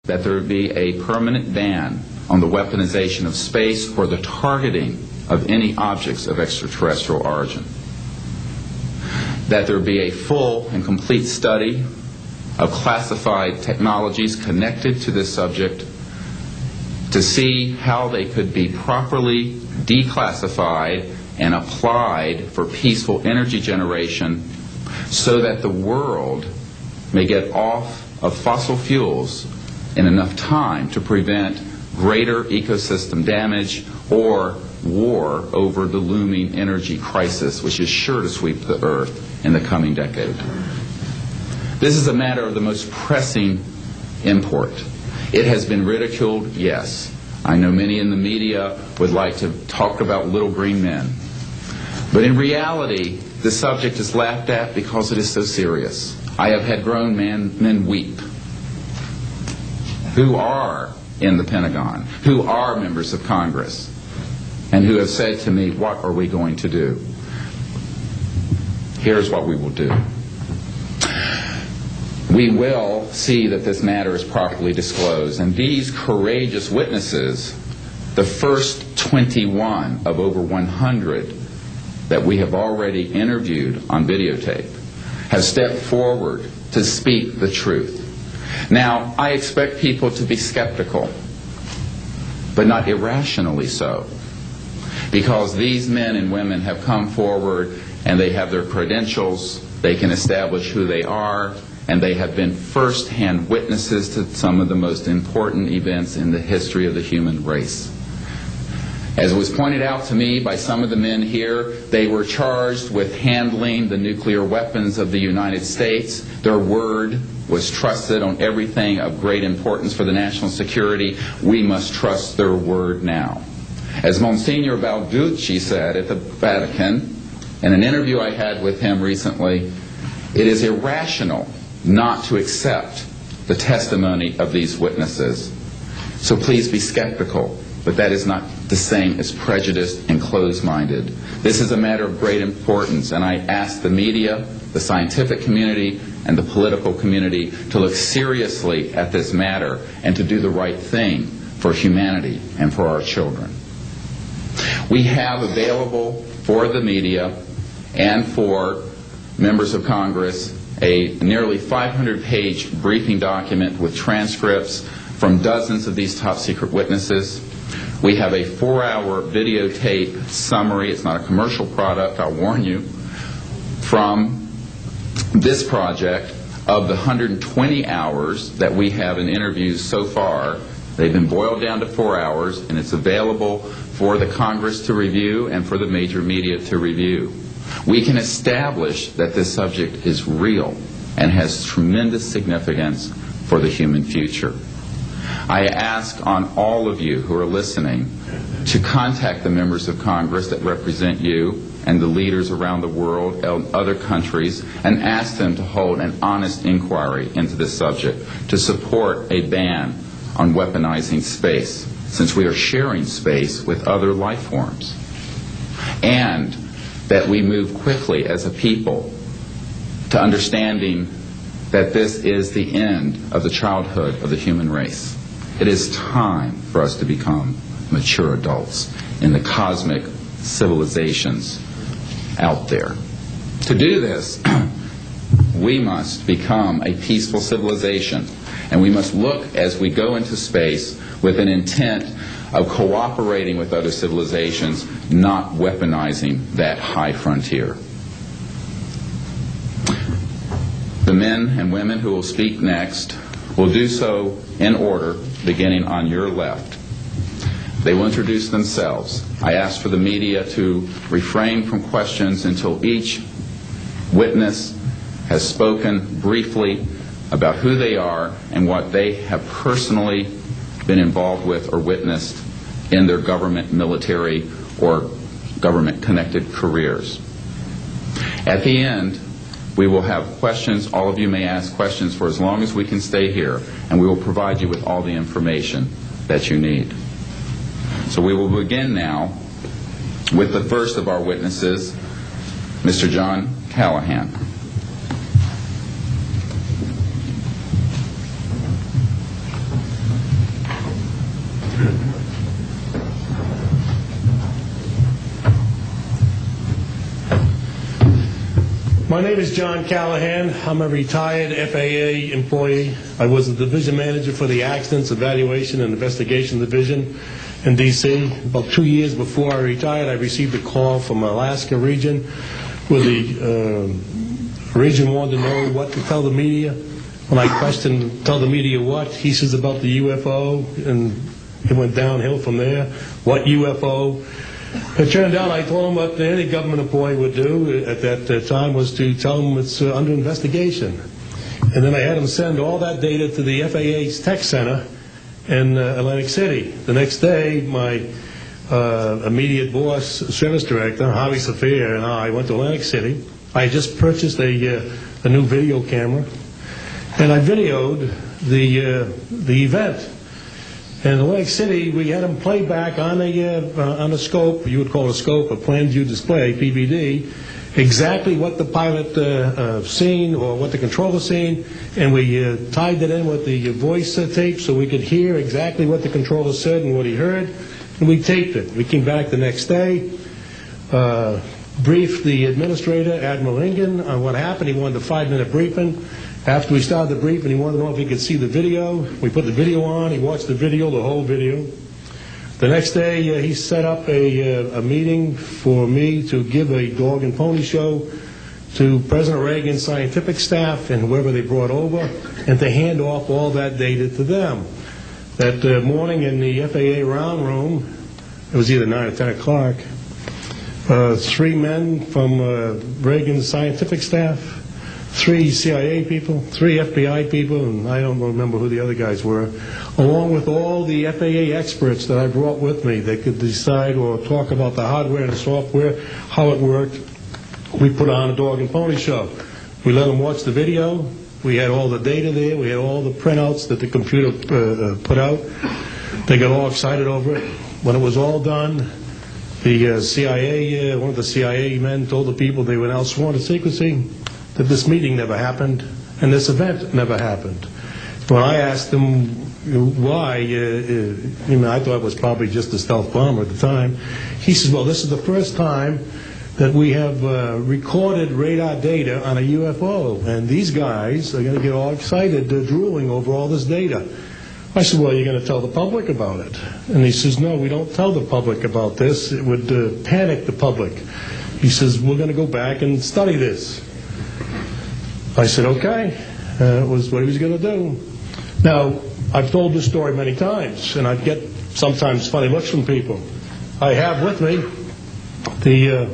that there be a permanent ban on the weaponization of space or the targeting of any objects of extraterrestrial origin. That there be a full and complete study of classified technologies connected to this subject to see how they could be properly declassified and applied for peaceful energy generation so that the world may get off of fossil fuels in enough time to prevent greater ecosystem damage or war over the looming energy crisis, which is sure to sweep the earth in the coming decade. This is a matter of the most pressing import. It has been ridiculed, yes. I know many in the media would like to talk about little green men. But in reality, the subject is laughed at because it is so serious. I have had grown men weep who are in the Pentagon, who are members of Congress, and who have said to me, what are we going to do? Here's what we will do. We will see that this matter is properly disclosed, and these courageous witnesses, the first 21 of over 100 that we have already interviewed on videotape, have stepped forward to speak the truth. Now, I expect people to be skeptical, but not irrationally so, because these men and women have come forward and they have their credentials, they can establish who they are, and they have been first-hand witnesses to some of the most important events in the history of the human race. As was pointed out to me by some of the men here, they were charged with handling the nuclear weapons of the United States. Their word was trusted on everything of great importance for the national security. We must trust their word now. As Monsignor Balducci said at the Vatican, in an interview I had with him recently, it is irrational not to accept the testimony of these witnesses. So please be skeptical, but that is not the same as prejudiced and closed-minded. This is a matter of great importance, and I ask the media, the scientific community, and the political community to look seriously at this matter and to do the right thing for humanity and for our children. We have available for the media and for members of Congress a nearly 500-page briefing document with transcripts from dozens of these top-secret witnesses. We have a 4-hour videotape summary. It's not a commercial product, I'll warn you, from this project of the 120 hours that we have in interviews so far. They've been boiled down to 4 hours, and it's available for the Congress to review and for the major media to review. We can establish that this subject is real and has tremendous significance for the human future. I ask on all of you who are listening to contact the members of Congress that represent you and the leaders around the world and other countries and ask them to hold an honest inquiry into this subject to support a ban on weaponizing space, since we are sharing space with other life forms, and that we move quickly as a people to understanding that this is the end of the childhood of the human race. It is time for us to become mature adults in the cosmic civilizations out there. To do this, we must become a peaceful civilization, and we must look as we go into space with an intent of cooperating with other civilizations, not weaponizing that high frontier. The men and women who will speak next will do so in order, beginning on your left. They will introduce themselves. I ask for the media to refrain from questions until each witness has spoken briefly about who they are and what they have personally been involved with or witnessed in their government, military, or government-connected careers. At the end, we will have questions. All of you may ask questions for as long as we can stay here, and we will provide you with all the information that you need. So we will begin now with the first of our witnesses, Mr. John Callahan. My name is John Callahan. I'm a retired FAA employee. I was the division manager for the Accidents Evaluation and Investigation Division in D.C. About 2 years before I retired, I received a call from Alaska region where the region wanted to know what to tell the media. When I questioned, tell the media what? He says about the UFO, and it went downhill from there. What UFO? It turned out I told him what any government employee would do at that time was to tell him it's under investigation. And then I had him send all that data to the FAA's tech center in Atlantic City. The next day, my immediate boss, service director, Javi Safir, and I went to Atlantic City. I had just purchased a new video camera, and I videoed the event. In Atlantic City, we had them play back on a scope, you would call it a scope, a plan view display, PVD, exactly what the pilot seen or what the controller seen, and we tied it in with the voice tape so we could hear exactly what the controller said and what he heard, and we taped it. We came back the next day, briefed the administrator, Admiral Ingen, on what happened. He wanted a 5-minute briefing. After we started the briefing, he wanted to know if he could see the video. We put the video on. He watched the video, the whole video. The next day, he set up a meeting for me to give a dog and pony show to President Reagan's scientific staff and whoever they brought over, and to hand off all that data to them. That morning in the FAA round room, it was either 9 or 10 o'clock, 3 men from Reagan's scientific staff, 3 CIA people, 3 FBI people, and I don't remember who the other guys were, along with all the FAA experts that I brought with me that could decide or talk about the hardware and the software, how it worked. We put on a dog and pony show. We let them watch the video. We had all the data there. We had all the printouts that the computer put out. They got all excited over it. When it was all done, the CIA, one of the CIA men told the people they were now sworn to secrecy, that this meeting never happened and this event never happened. When I asked him why, I thought it was probably just a stealth bomber at the time, he says, well, this is the first time that we have recorded radar data on a UFO, and these guys are going to get all excited, drooling over all this data. I said, well, you're going to tell the public about it? And he says, no, we don't tell the public about this. It would panic the public. He says, we're going to go back and study this. I said, okay. It was what he was going to do. Now, I've told this story many times, and I get sometimes funny looks from people. I have with me the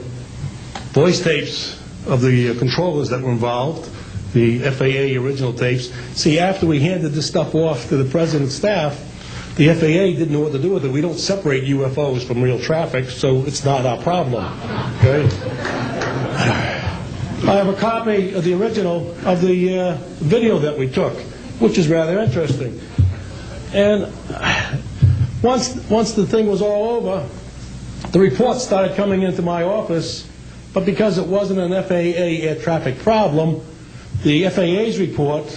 voice tapes of the controllers that were involved, the FAA original tapes. See, after we handed this stuff off to the President's staff, the FAA didn't know what to do with it. We don't separate UFOs from real traffic, so it's not our problem. Okay? I have a copy of the original of the video that we took, which is rather interesting. And once the thing was all over, the reports started coming into my office, but because it wasn't an FAA air traffic problem, the FAA's report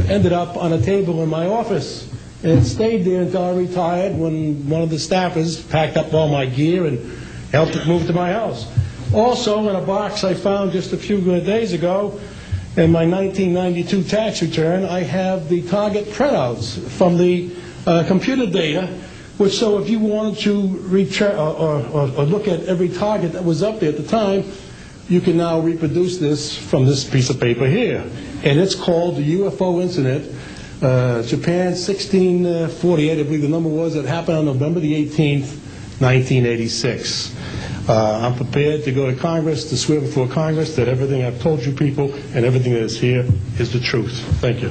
ended up on a table in my office. And it stayed there until I retired, when one of the staffers packed up all my gear and helped it move to my house. Also, in a box I found just a few days ago, in my 1992 tax return, I have the target printouts from the computer data, which, so if you wanted to return or look at every target that was up there at the time, you can now reproduce this from this piece of paper here. And it's called the UFO Incident, Japan 1648, I believe the number was. It happened on November the 18th, 1986. I'm prepared to go to Congress, to swear before Congress that everything I've told you people and everything that is here is the truth. Thank you.